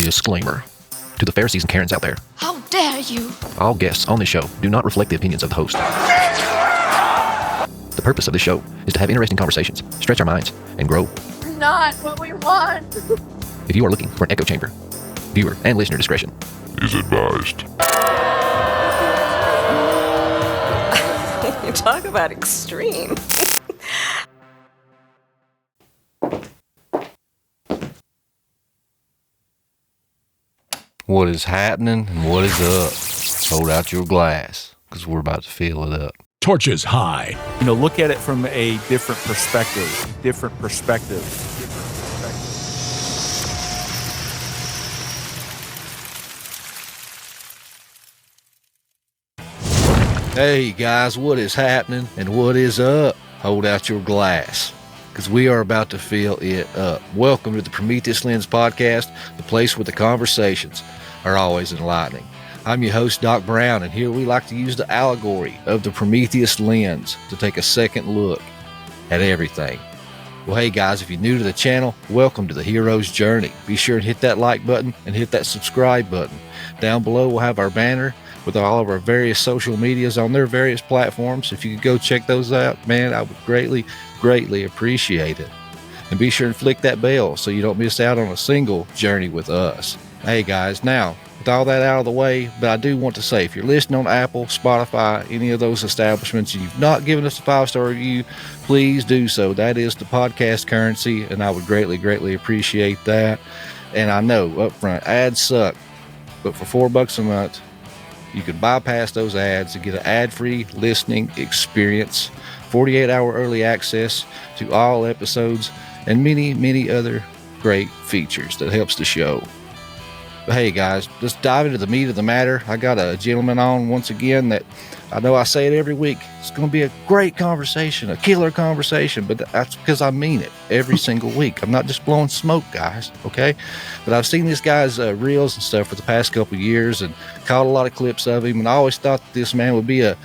Disclaimer. To the Pharisees and Karens out there. How dare you! All guests on this show do not reflect the opinions of the host. The purpose of this show is to have interesting conversations, stretch our minds, and grow. Not what we want! If you are looking for an echo chamber, viewer and listener discretion is advised. You talk about extreme. What is happening and what is up? Hold out your glass, because we're about to fill it up. Torches high. You know, look at it from a different perspective. Hey guys, what is happening and what is up? Hold out your glass, because we are about to fill it up. Welcome to the Prometheus Lens Podcast, the place where the conversations are always enlightening. I'm your host, Doc Brown, and here we like to use the allegory of the Prometheus Lens to take a second look at everything. Well, hey guys, if you're new to the channel, welcome to the hero's journey. Be sure to hit that like button and hit that subscribe button. Down below, we'll have our banner with all of our various social medias on their various platforms. If you could go check those out, man, I would greatly appreciate it. And be sure and flick that bell so you don't miss out on a single journey with us. Hey guys, now, with all that out of the way, but I do want to say, if you're listening on Apple, Spotify, any of those establishments, and you've not given us a 5-star review, please do so. That is the podcast currency, and I would greatly appreciate that. And I know, up front, ads suck, but for $4 a month, you can bypass those ads and get an ad-free listening experience, 48-hour early access to all episodes, and many other great features that helps the show. But hey guys, let's dive into the meat of the matter. I got a gentleman on once again that I know I say it every week. It's going to be a great conversation, a killer conversation, but that's because I mean it every single week. I'm not just blowing smoke, guys, okay? But I've seen this guy's reels and stuff for the past couple of years and caught a lot of clips of him, and I always thought that this man would be a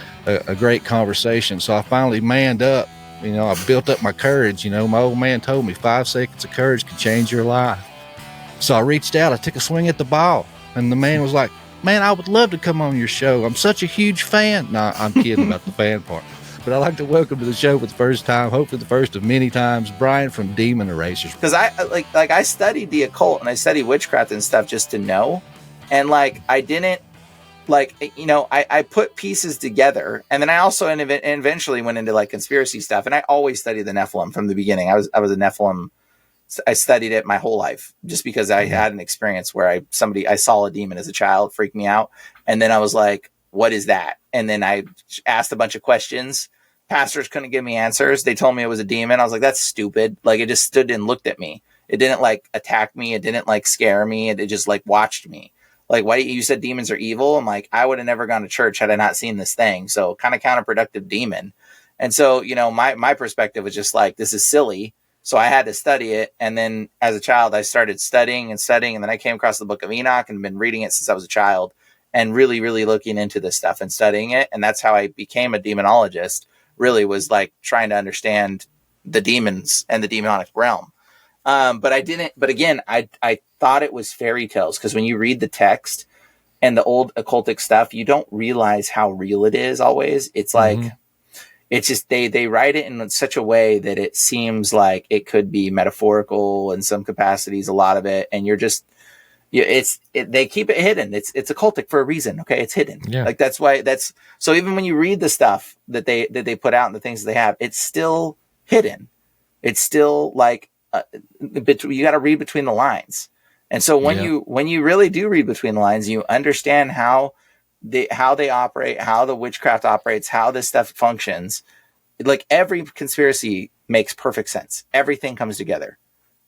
great conversation. So I finally manned up. You know, I built up my courage. You know, my old man told me 5 seconds of courage can change your life. So I reached out, I took a swing at the ball, and the man was like, man, I would love to come on your show. I'm such a huge fan. No, I'm kidding about the fan part. But I'd like to welcome to the show for the first time, hopefully the first of many times, Brian from Demon Erasers. Because I studied the occult and I studied witchcraft and stuff just to know. And I didn't, I put pieces together. And then I also eventually went into conspiracy stuff. And I always studied the Nephilim from the beginning. I was a Nephilim. I studied it my whole life just because I had an experience where I saw a demon as a child, freaked me out. And then I was like, what is that? And then I asked a bunch of questions. Pastors couldn't give me answers. They told me it was a demon. I was like, that's stupid. It just stood and looked at me. It didn't attack me. It didn't scare me. It just watched me. Why you said demons are evil? I'm like, I would have never gone to church had I not seen this thing. So kind of counterproductive demon. And so, my perspective was just this is silly. So I had to study it. And then as a child, I started studying. And then I came across the book of Enoch and been reading it since I was a child and really looking into this stuff and studying it. And that's how I became a demonologist, really was trying to understand the demons and the demonic realm. But again, I thought it was fairy tales because when you read the text and the old occultic stuff, you don't realize how real it is always. It's it's just they write it in such a way that it seems like it could be metaphorical in some capacities, a lot of it, and you're just they keep it hidden. It's occultic for a reason. Okay, it's hidden. Yeah. That's why so even when you read the stuff that they put out and the things that they have, it's still hidden. It's still you got to read between the lines. And so when you really do read between the lines, you understand how they operate, how the witchcraft operates, how this stuff functions. Every conspiracy makes perfect sense. Everything comes together.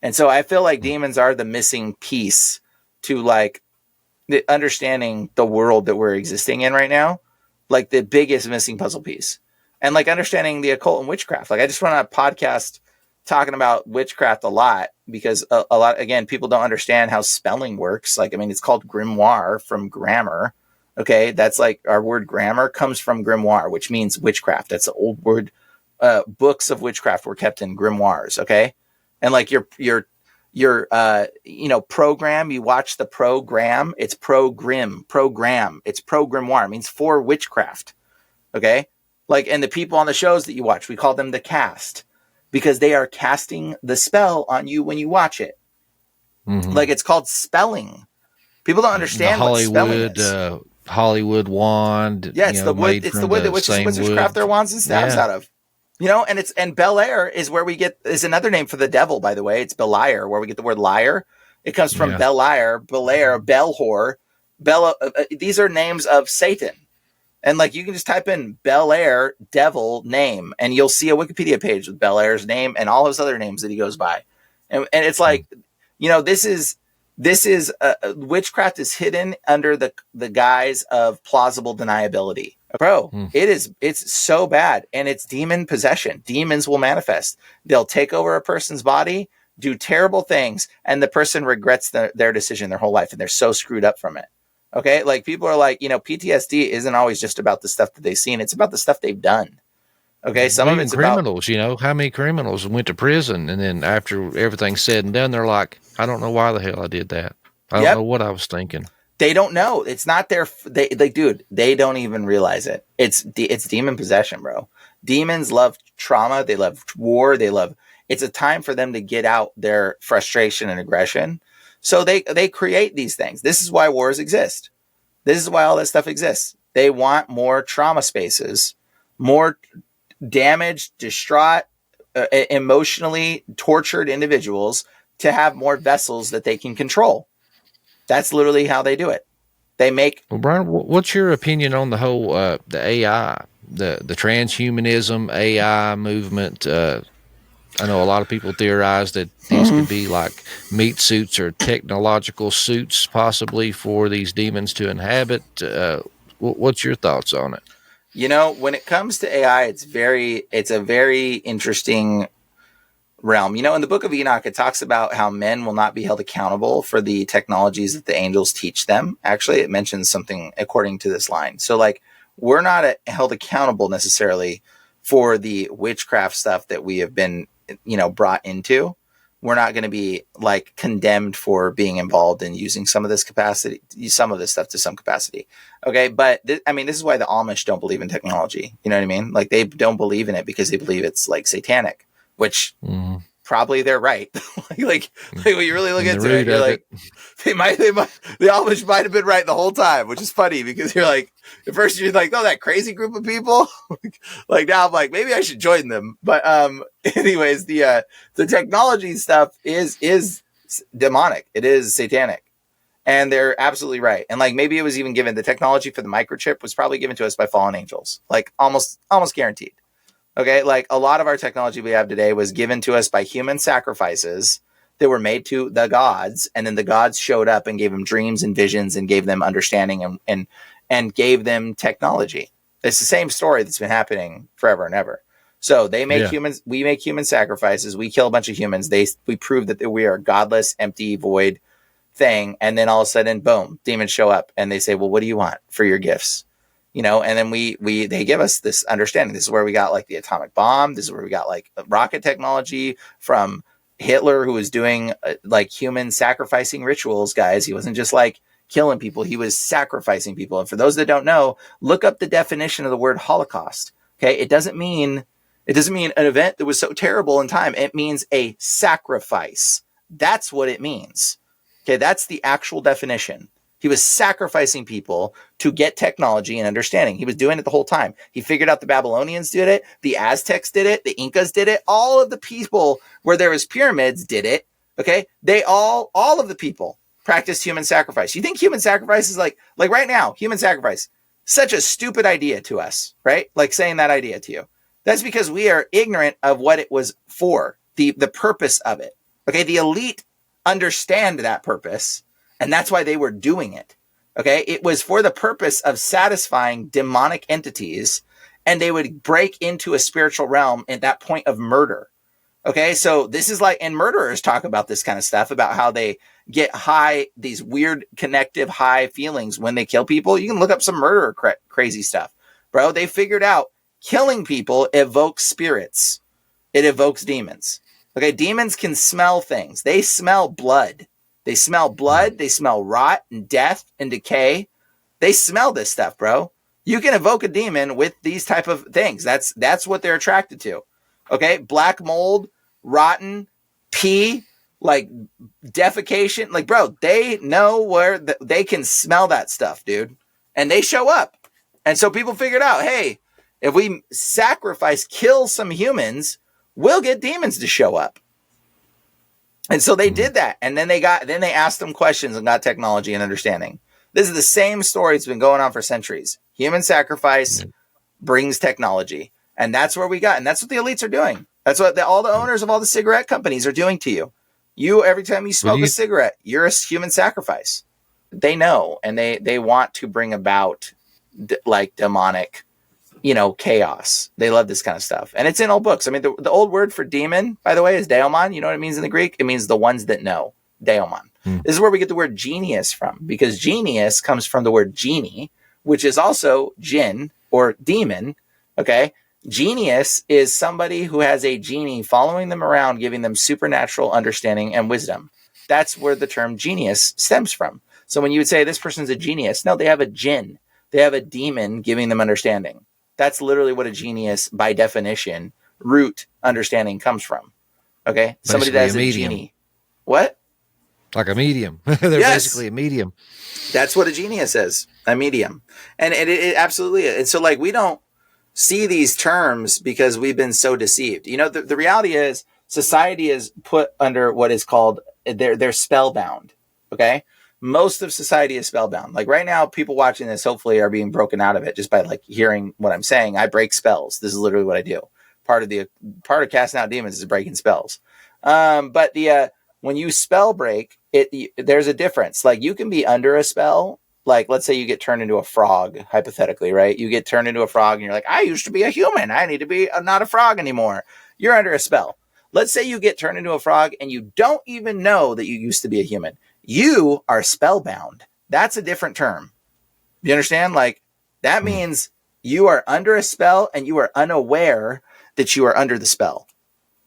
And so I feel like demons are the missing piece to the understanding the world that we're existing in right now, the biggest missing puzzle piece. And understanding the occult and witchcraft. I just run a podcast talking about witchcraft a lot because a lot, again, people don't understand how spelling works. It's called grimoire from grammar. Okay, that's our word grammar comes from grimoire, which means witchcraft. That's the old word. Books of witchcraft were kept in grimoires. Okay, and your your program. You watch the program. It's program. It's programmoir. It means for witchcraft. Okay. Like, and the people on the shows that you watch, we call them the cast because they are casting the spell on you when you watch it. Mm-hmm. Like, it's called spelling. People don't understand what spelling is. Hollywood wand. Yeah, it's the wood. It's the wood that witches craft their wands and staves out of. And Bel Air is where is another name for the devil, by the way. It's Beliar, where we get the word liar. It comes from Beliar, Belair, Belhor. These are names of Satan. And like, you can just type in Bel Air devil name and you'll see a Wikipedia page with Bel Air's name and all his other names that he goes by. And it's like, this is witchcraft is hidden under the guise of plausible deniability. Bro, it's so bad. And it's demon possession. Demons will manifest. They'll take over a person's body, do terrible things, and the person regrets their decision their whole life. And they're so screwed up from it. Okay. Like, people are like, PTSD isn't always just about the stuff that they've seen. It's about the stuff they've done. Okay. Some of it's criminals, how many criminals went to prison. And then after everything's said and done, they're like, I don't know why the hell I did that. I don't know what I was thinking. They don't know. It's not they don't even realize it. It's demon possession, bro. Demons love trauma. They love war. It's a time for them to get out their frustration and aggression. So they create these things. This is why wars exist. This is why all this stuff exists. They want more trauma spaces, more damaged, distraught, emotionally tortured individuals to have more vessels that they can control. That's literally how they do it. They make. Well, Brian, what's your opinion on the whole the AI, the transhumanism AI movement? I know a lot of people theorize that these could be like meat suits or technological suits, possibly for these demons to inhabit. What's your thoughts on it? When it comes to AI, it's a very interesting realm. In the book of Enoch, it talks about how men will not be held accountable for the technologies that the angels teach them. Actually, it mentions something according to this line. So like, we're not held accountable necessarily for the witchcraft stuff that we have been, brought into. We're not going to be like condemned for being involved in using some of this stuff to some capacity. Okay. But this is why the Amish don't believe in technology. You know what I mean? Like, they don't believe in it because they believe it's like satanic, which probably they're right. like when you really look into it, you're like, the Amish might have been right the whole time, which is funny because you're like, at first you're like, oh, that crazy group of people. Like, now I'm like, maybe I should join them. But anyways, the technology stuff is demonic. It is satanic. And they're absolutely right. And like, maybe it was even given, the technology for the microchip was probably given to us by fallen angels, like almost guaranteed. Okay. Like, a lot of our technology we have today was given to us by human sacrifices that were made to the gods. And then the gods showed up and gave them dreams and visions and gave them understanding and gave them technology. It's the same story that's been happening forever and ever. So they make humans, we make human sacrifices. We kill a bunch of humans. we prove that we are godless, empty, void thing. And then all of a sudden, boom, demons show up and they say, well, what do you want for your gifts? And then they give us this understanding. This is where we got like the atomic bomb. This is where we got like rocket technology from Hitler, who was doing like human sacrificing rituals, guys. He wasn't just like killing people. He was sacrificing people. And for those that don't know, look up the definition of the word Holocaust. Okay. It doesn't mean an event that was so terrible in time. It means a sacrifice. That's what it means. Okay. That's the actual definition. He was sacrificing people to get technology and understanding. He was doing it the whole time. He figured out the Babylonians did it. The Aztecs did it. The Incas did it. All of the people where there was pyramids did it. Okay. They all of the people practiced human sacrifice. You think human sacrifice is like right now, human sacrifice, such a stupid idea to us, right? Like saying that idea to you. That's because we are ignorant of what it was for, the purpose of it. Okay. The elite understand that purpose. And that's why they were doing it. Okay. It was for the purpose of satisfying demonic entities, and they would break into a spiritual realm at that point of murder. Okay. So this is like, and murderers talk about this kind of stuff, about how they get high, these weird connective high feelings when they kill people. You can look up some murder crazy stuff, bro. They figured out killing people evokes spirits. It evokes demons. Okay, demons can smell things. They smell blood. They smell blood. They smell rot and death and decay. They smell this stuff, bro. You can evoke a demon with these type of things. That's what they're attracted to. Okay, black mold, rotten, pee, like defecation. Like, bro, they know where they can smell that stuff, dude. And they show up. And so people figured out, hey, if we kill some humans, we'll get demons to show up. And so they did that. And then they asked them questions and got technology and understanding. This is the same story. It's been going on for centuries. Human sacrifice brings technology. And that's where we got. And that's what the elites are doing. That's what all the owners of all the cigarette companies are doing to you. Every time you smoke a cigarette, you're a human sacrifice. They know. And they want to bring about like demonic, chaos. They love this kind of stuff. And it's in old books. I mean, the old word for demon, by the way, is daemon. You know what it means in the Greek? It means the ones that know. Daemon. This is where we get the word genius from, because genius comes from the word genie, which is also jinn or demon. Okay. Genius is somebody who has a genie following them around, giving them supernatural understanding and wisdom. That's where the term genius stems from. So when you would say this person's a genius, no, they have a jinn. They have a demon giving them understanding. That's literally what a genius, by definition, root understanding comes from. Okay. Basically somebody that has a genie. What? Like a medium. They're basically a medium. That's what a genius is, a medium. And it absolutely is. And so like, we don't see these terms because we've been so deceived. The reality is society is put under what is called, they're spellbound. Okay. Most of society is spellbound. Like right now, people watching this hopefully are being broken out of it just by like hearing what I'm saying. I break spells. This is literally what I do. Part of casting out demons is breaking spells. But when you spell break, there's a difference. Like you can be under a spell. Like let's say you get turned into a frog, hypothetically, right? You get turned into a frog and you're like, I used to be a human. I need to be not a frog anymore. You're under a spell. Let's say you get turned into a frog and you don't even know that you used to be a human. You are spellbound. That's a different term. You understand? Like that means you are under a spell and you are unaware that you are under the spell.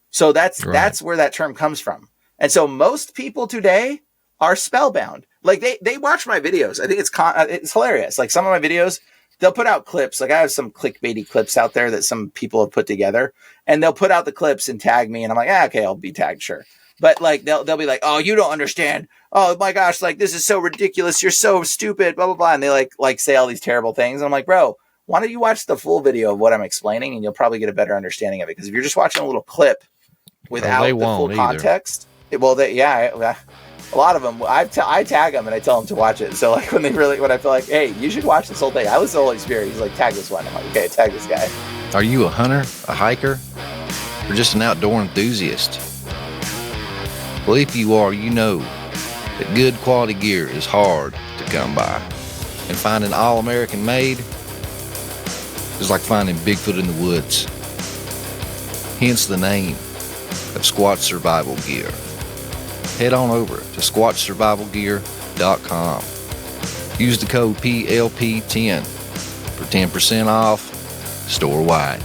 So that's where that term comes from. And so most people today are spellbound. Like they watch my videos. I think it's hilarious. Like some of my videos, they'll put out clips. Like I have some clickbaity clips out there that some people have put together, and they'll put out the clips and tag me. And I'm like, okay, I'll be tagged. Sure. But like, they'll be like, oh, you don't understand. Oh my gosh. Like this is so ridiculous. You're so stupid, blah, blah, blah. And they like say all these terrible things. And I'm like, bro, why don't you watch the full video of what I'm explaining? And you'll probably get a better understanding of it. Because if you're just watching a little clip without the full context, a lot of them, I tag them and I tell them to watch it. So like when I feel like, hey, you should watch this whole thing. I listen to the Holy Spirit. He's like, tag this one. I'm like, okay, tag this guy. Are you a hunter, a hiker, or just an outdoor enthusiast? Well, if you are, you know that good quality gear is hard to come by. And finding all-American made is like finding Bigfoot in the woods. Hence the name of Squatch Survival Gear. Head on over to squatchsurvivalgear.com. Use the code PLP10 for 10% off store-wide.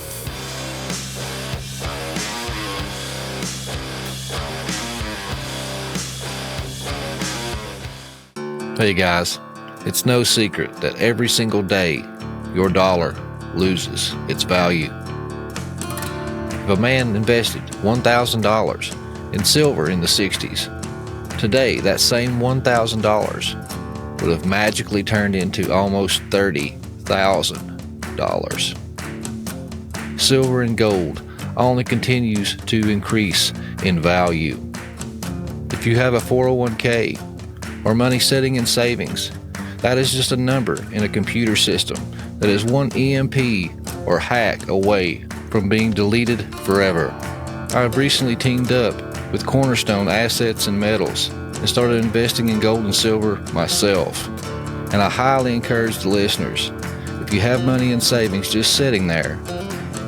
Hey guys, it's no secret that every single day your dollar loses its value. If a man invested $1,000 in silver in the 60s, today that same $1,000 would have magically turned into almost $30,000. Silver and gold only continues to increase in value. If you have a 401k or money sitting in savings, that is just a number in a computer system that is one EMP or hack away from being deleted forever. I have recently teamed up with Cornerstone Assets and Metals and started investing in gold and silver myself. And I highly encourage the listeners, if you have money in savings just sitting there,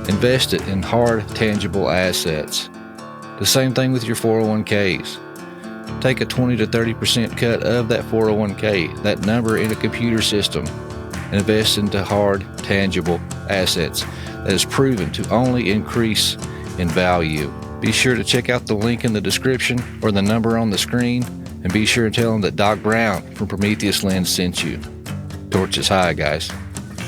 invest it in hard, tangible assets. The same thing with your 401ks. Take a 20 to 30% cut of that 401k, that number in a computer system, and invest into hard, tangible assets that is proven to only increase in value. Be sure to check out the link in the description or the number on the screen, and be sure to tell them that Doc Brown from Prometheus Lens sent you. Torch is high, guys.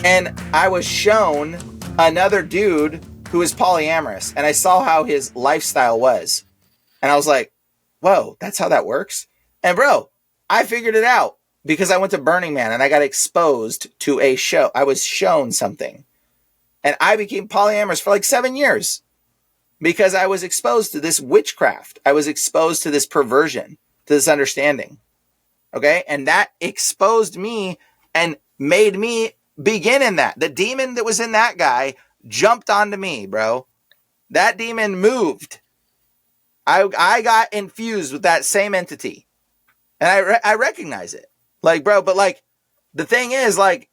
And I was shown another dude who was polyamorous, and I saw how his lifestyle was. And I was like, whoa, that's how that works? And bro, I figured it out because I went to Burning Man and I got exposed to a show. I was shown something. And I became polyamorous for like 7 years because I was exposed to this witchcraft. I was exposed to this perversion, to this understanding. Okay? And that exposed me and made me begin in that. The demon that was in that guy jumped onto me, bro. That demon moved. I got infused with that same entity. And I recognize it. Like, bro, but like, the thing is, like,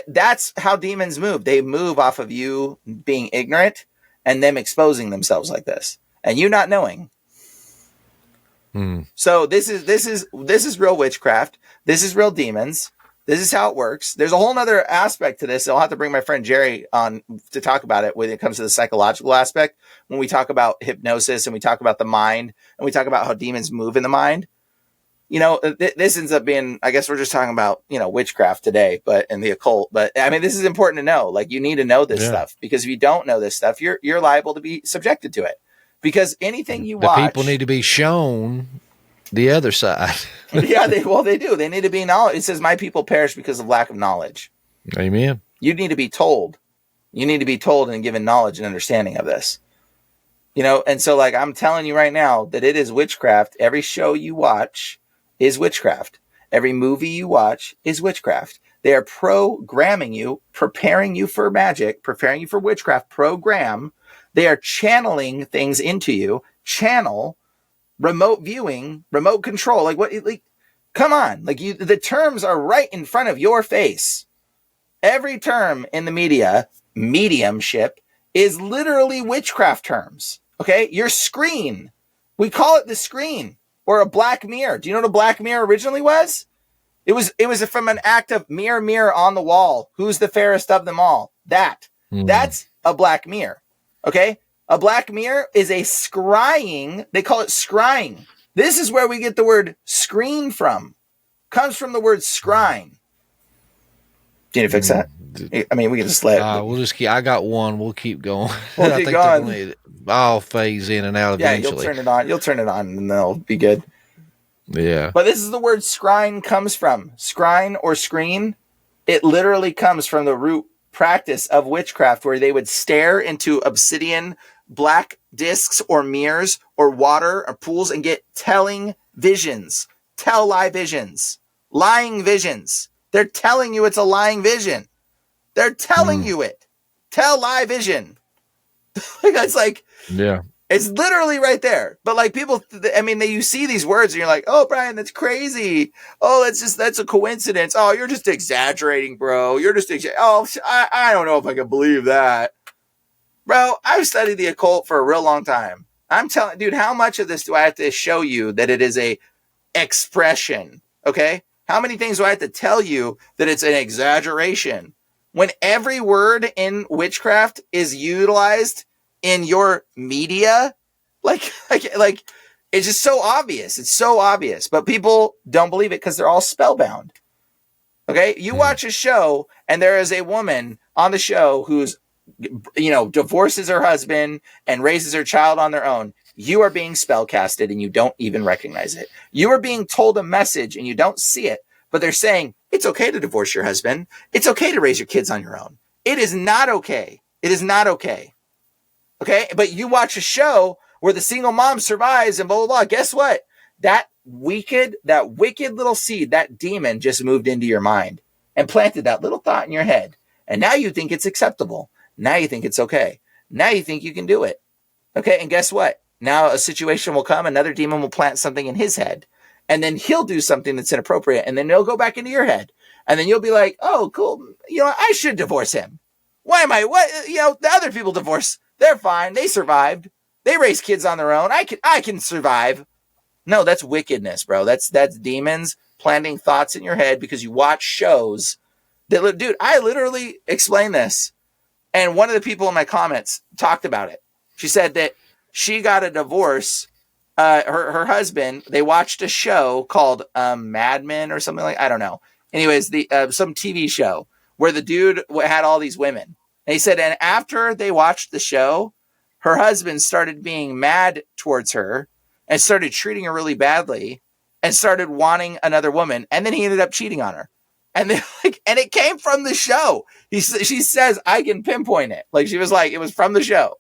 that's how demons move. They move off of you being ignorant and them exposing themselves like this. And you not knowing. So this is real witchcraft. This is real demons. This is how it works. There's a whole nother aspect to this. I'll have to bring my friend Jerry on to talk about it when it comes to the psychological aspect. When we talk about hypnosis and we talk about the mind and we talk about how demons move in the mind. You know, this ends up being, I guess we're just talking about, you know, witchcraft today, but in the occult. But I mean, this is important to know. Like, you need to know this stuff, because if you don't know this stuff, you're liable to be subjected to it. Because anything you watch, people need to be shown the other side. Yeah, they do. They need to be knowledge. It says, "My people perish because of lack of knowledge." Amen. You need to be told. You need to be told and given knowledge and understanding of this. You know, and so, like, I'm telling you right now that it is witchcraft. Every show you watch is witchcraft. Every movie you watch is witchcraft. They are programming you, preparing you for magic, preparing you for witchcraft. Program. They are channeling things into you. Channel. Remote viewing, remote control. Like, what? Like, come on. Like, the terms are right in front of your face. Every term in the media, mediumship, is literally witchcraft terms. Okay? Your screen. We call it the screen, or a black mirror. Do you know what a black mirror originally was? It was from an act of mirror, mirror on the wall. Who's the fairest of them all? That's a black mirror. Okay? A black mirror is a scrying. They call it scrying. This is where we get the word screen from. Comes from the word scrying. Do you need to fix that? I mean, we can just let we'll just keep. I got one. We'll keep going. We'll keep going. I'll phase in and out eventually. Yeah, you'll turn it on, and they'll be good. Yeah. But this is the word scrying comes from. Scrying or screen. It literally comes from the root practice of witchcraft, where they would stare into obsidian black discs or mirrors or water or pools and get telling visions, lie visions, lying visions. They're telling you it's a lying vision. They're telling you it. Lie vision. It's like, yeah, it's literally right there. But like, people, I mean, you see these words and you're like, oh, Brian, that's crazy. Oh, that's a coincidence. Oh, you're just exaggerating, bro. You're just I don't know if I can believe that. Bro, I've studied the occult for a real long time. I'm telling, dude, how much of this do I have to show you that it is a expression? Okay? How many things do I have to tell you that it's an exaggeration? When every word in witchcraft is utilized in your media, like it's just so obvious. It's so obvious, but people don't believe it because they're all spellbound. Okay? You watch a show and there is a woman on the show who's, you know, divorces her husband and raises her child on their own. You are being spellcasted and you don't even recognize it. You are being told a message and you don't see it, but they're saying it's okay to divorce your husband. It's okay to raise your kids on your own. It is not okay. It is not okay. Okay. But you watch a show where the single mom survives and blah, blah, blah. Guess what? That wicked little seed, that demon just moved into your mind and planted that little thought in your head. And now you think it's acceptable. Now you think it's okay. Now you think you can do it. Okay. And guess what? Now a situation will come. Another demon will plant something in his head. And then he'll do something that's inappropriate. And then it'll go back into your head. And then you'll be like, oh, cool. You know, I should divorce him. What? You know, the other people divorce. They're fine. They survived. They raise kids on their own. I can survive. No, that's wickedness, bro. That's demons planting thoughts in your head because you watch shows that, dude, I literally explained this. And one of the people in my comments talked about it. She said that she got a divorce. Her husband, they watched a show called Mad Men or something like, I don't know. Anyways, some TV show where the dude had all these women. And he said, and after they watched the show, her husband started being mad towards her and started treating her really badly and started wanting another woman. And then he ended up cheating on her. And then and it came from the show. She says, I can pinpoint it. Like, she was like, it was from the show,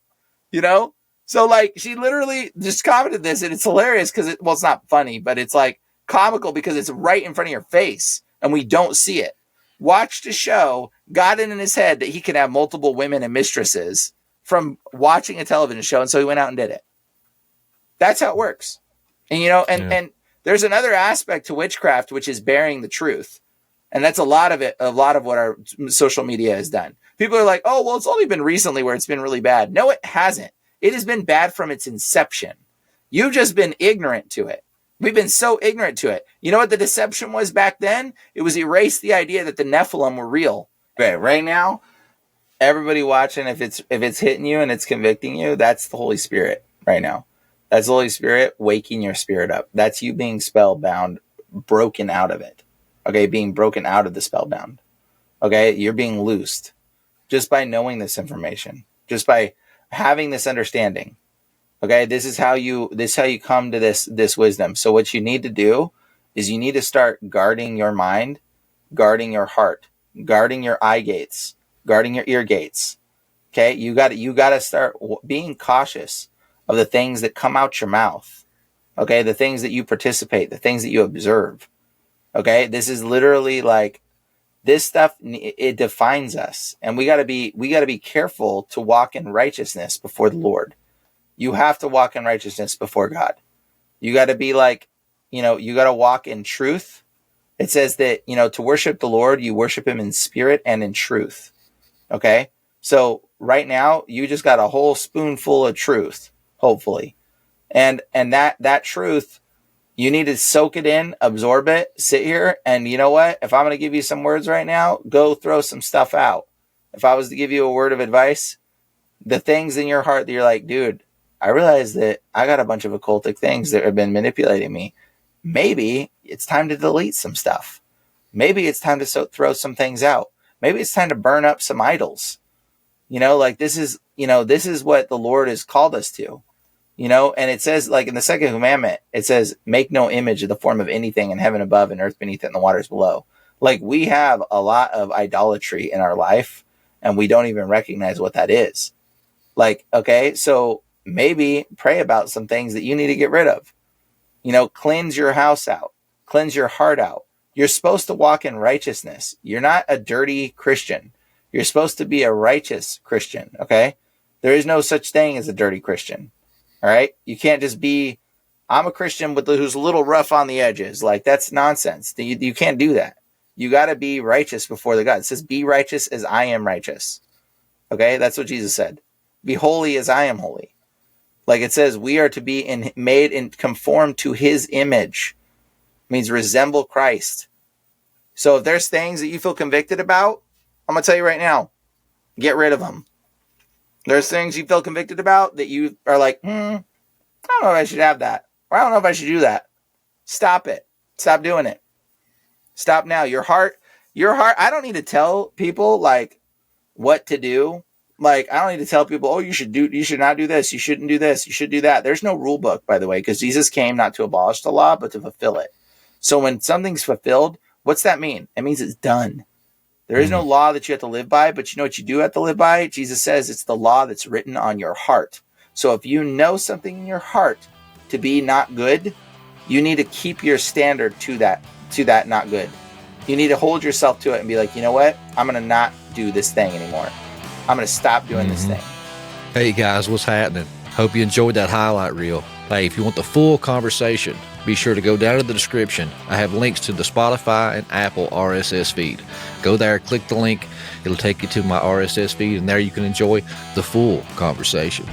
you know? So like, she literally just commented this, and it's hilarious because it's not funny, but it's like comical because it's right in front of your face and we don't see it. Watched a show, got it in his head that he could have multiple women and mistresses from watching a television show. And so he went out and did it. That's how it works. And, you know, and there's another aspect to witchcraft, which is bearing the truth. And that's a lot of what our social media has done. People are like, oh, well, it's only been recently where it's been really bad. No, it hasn't. It has been bad from its inception. You've just been ignorant to it. We've been so ignorant to it. You know what the deception was back then? It was erase the idea that the Nephilim were real. Okay, right now, everybody watching, if it's hitting you and it's convicting you, that's the Holy Spirit right now. That's the Holy Spirit waking your spirit up. That's you being spellbound, broken out of it. Okay, being broken out of the spellbound. Okay, you're being loosed just by knowing this information, just by having this understanding. Okay, this is how you come to this wisdom. So what you need to do is you need to start guarding your mind, guarding your heart, guarding your eye gates, guarding your ear gates. Okay, you got to start being cautious of the things that come out your mouth. Okay, the things that you participate, the things that you observe. Okay, this is literally like, this stuff, it defines us, and we got to be careful to walk in righteousness before the Lord. You have to walk in righteousness before God. You got to be like, you know, you got to walk in truth. It says that, you know, to worship the Lord, you worship him in spirit and in truth. Okay, so right now you just got a whole spoonful of truth, hopefully, and that truth, you need to soak it in, absorb it, sit here, and you know what? If I'm going to give you some words right now, go throw some stuff out. If I was to give you a word of advice, the things in your heart that you're like, dude, I realize that I got a bunch of occultic things that have been manipulating me. Maybe it's time to delete some stuff. Maybe it's time to throw some things out. Maybe it's time to burn up some idols. You know, like this is what the Lord has called us to. You know, and it says, like in the second commandment, it says, make no image of the form of anything in heaven above and earth beneath it and the waters below. Like, we have a lot of idolatry in our life and we don't even recognize what that is. Like, okay, so maybe pray about some things that you need to get rid of. You know, cleanse your house out, cleanse your heart out. You're supposed to walk in righteousness. You're not a dirty Christian. You're supposed to be a righteous Christian. Okay. There is no such thing as a dirty Christian. All right. You can't just be, I'm a Christian who's a little rough on the edges. Like, that's nonsense. You can't do that. You got to be righteous before the God. It says, be righteous as I am righteous. Okay. That's what Jesus said. Be holy as I am holy. Like it says, we are to be made and conform to his image. It means resemble Christ. So if there's things that you feel convicted about, I'm going to tell you right now, get rid of them. There's things you feel convicted about that you are like, I don't know if I should have that. Or I don't know if I should do that. Stop it. Stop doing it. Stop now. Your heart, I don't need to tell people like what to do. Like, I don't need to tell people, oh, you should not do this. You shouldn't do this. You should do that. There's no rule book, by the way, because Jesus came not to abolish the law, but to fulfill it. So when something's fulfilled, what's that mean? It means it's done. There is no law that you have to live by, but you know what you do have to live by? Jesus says it's the law that's written on your heart. So if you know something in your heart to be not good, you need to keep your standard to that not good. You need to hold yourself to it and be like, you know what? I'm going to not do this thing anymore. I'm going to stop doing this thing. Hey guys, what's happening? Hope you enjoyed that highlight reel. Hey, if you want the full conversation, be sure to go down to the description. I have links to the Spotify and Apple RSS feed. Go there, click the link. It'll take you to my RSS feed, and there you can enjoy the full conversation.